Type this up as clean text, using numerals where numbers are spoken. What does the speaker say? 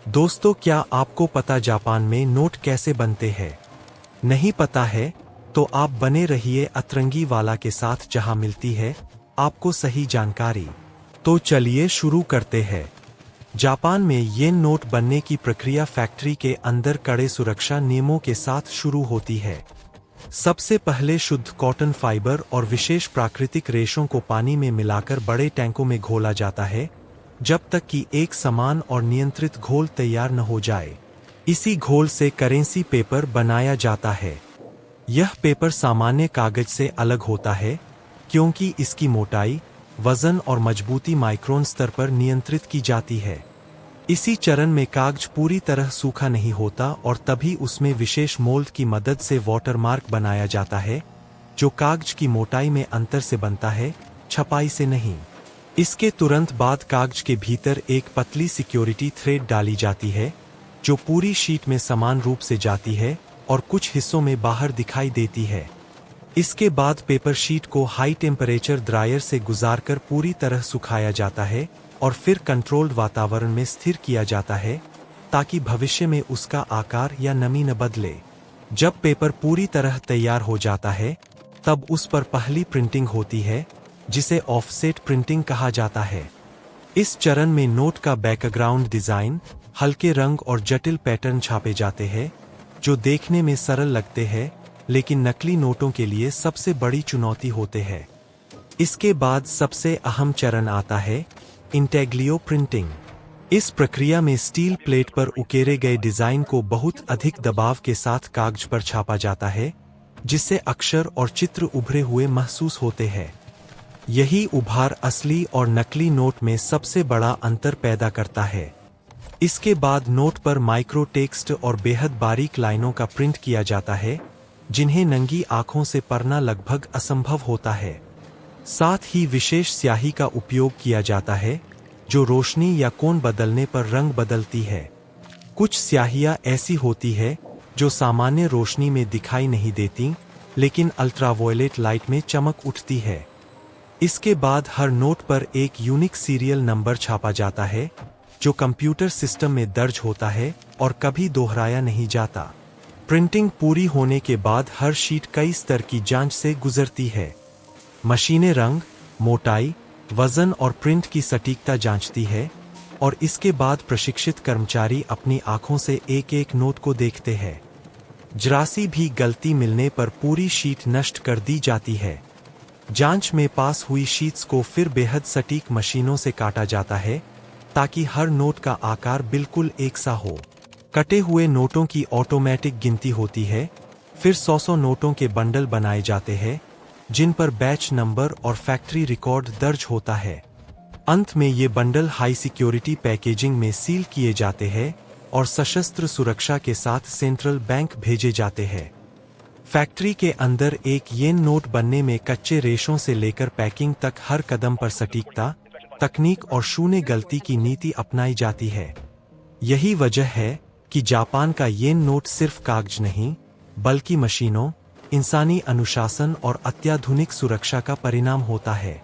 दोस्तों, क्या आपको पता जापान में नोट कैसे बनते हैं? नहीं पता है तो आप बने रहिए अतरंगी वाला के साथ, जहां मिलती है आपको सही जानकारी। तो चलिए शुरू करते हैं। जापान में येन नोट बनने की प्रक्रिया फैक्ट्री के अंदर कड़े सुरक्षा नियमों के साथ शुरू होती है। सबसे पहले शुद्ध कॉटन फाइबर और विशेष प्राकृतिक रेशों को पानी में मिलाकर बड़े टैंकों में घोला जाता है, जब तक कि एक समान और नियंत्रित घोल तैयार न हो जाए। इसी घोल से करेंसी पेपर बनाया जाता है। यह पेपर सामान्य कागज से अलग होता है क्योंकि इसकी मोटाई, वजन और मजबूती माइक्रोन स्तर पर नियंत्रित की जाती है। इसी चरण में कागज पूरी तरह सूखा नहीं होता और तभी उसमें विशेष मोल्ड की मदद से वाटरमार्क बनाया जाता है, जो कागज की मोटाई में अंतर से बनता है, छपाई से नहीं। इसके तुरंत बाद कागज के भीतर एक पतली सिक्योरिटी थ्रेड डाली जाती है, जो पूरी शीट में समान रूप से जाती है और कुछ हिस्सों में बाहर दिखाई देती है। इसके बाद पेपर शीट को हाई टेम्परेचर ड्रायर से गुजारकर पूरी तरह सुखाया जाता है और फिर कंट्रोल्ड वातावरण में स्थिर किया जाता है, ताकि भविष्य में उसका आकार या नमी न बदले। जब पेपर पूरी तरह तैयार हो जाता है, तब उस पर पहली प्रिंटिंग होती है, जिसे ऑफसेट प्रिंटिंग कहा जाता है। इस चरण में नोट का बैकग्राउंड डिजाइन, हल्के रंग और जटिल पैटर्न छापे जाते हैं, जो देखने में सरल लगते हैं लेकिन नकली नोटों के लिए सबसे बड़ी चुनौती होते हैं। इसके बाद सबसे अहम चरण आता है, इंटेग्लियो प्रिंटिंग। इस प्रक्रिया में स्टील प्लेट पर उकेरे गए डिजाइन को बहुत अधिक दबाव के साथ कागज पर छापा जाता है, जिससे अक्षर और चित्र उभरे हुए महसूस होते हैं। यही उभार असली और नकली नोट में सबसे बड़ा अंतर पैदा करता है। इसके बाद नोट पर माइक्रो टेक्स्ट और बेहद बारीक लाइनों का प्रिंट किया जाता है, जिन्हें नंगी आंखों से पढ़ना लगभग असंभव होता है। साथ ही विशेष स्याही का उपयोग किया जाता है, जो रोशनी या कोण बदलने पर रंग बदलती है। कुछ स्याहियां ऐसी होती है जो सामान्य रोशनी में दिखाई नहीं देती, लेकिन अल्ट्रावायलेट लाइट में चमक उठती है। इसके बाद हर नोट पर एक यूनिक सीरियल नंबर छापा जाता है, जो कंप्यूटर सिस्टम में दर्ज होता है और कभी दोहराया नहीं जाता। प्रिंटिंग पूरी होने के बाद हर शीट कई स्तर की जांच से गुजरती है। मशीनें रंग, मोटाई, वजन और प्रिंट की सटीकता जांचती है, और इसके बाद प्रशिक्षित कर्मचारी अपनी आंखों से एक एक नोट को देखते हैं। जरासी भी गलती मिलने पर पूरी शीट नष्ट कर दी जाती है। जांच में पास हुई शीट्स को फिर बेहद सटीक मशीनों से काटा जाता है, ताकि हर नोट का आकार बिल्कुल एक सा हो। कटे हुए नोटों की ऑटोमेटिक गिनती होती है, फिर 100 नोटों के बंडल बनाए जाते हैं, जिन पर बैच नंबर और फैक्ट्री रिकॉर्ड दर्ज होता है। अंत में ये बंडल हाई सिक्योरिटी पैकेजिंग में सील किए जाते हैं और सशस्त्र सुरक्षा के साथ सेंट्रल बैंक भेजे जाते हैं। फैक्ट्री के अंदर एक येन नोट बनने में कच्चे रेशों से लेकर पैकिंग तक हर कदम पर सटीकता, तकनीक और शून्य गलती की नीति अपनाई जाती है। यही वजह है कि जापान का येन नोट सिर्फ कागज नहीं, बल्कि मशीनों, इंसानी अनुशासन और अत्याधुनिक सुरक्षा का परिणाम होता है।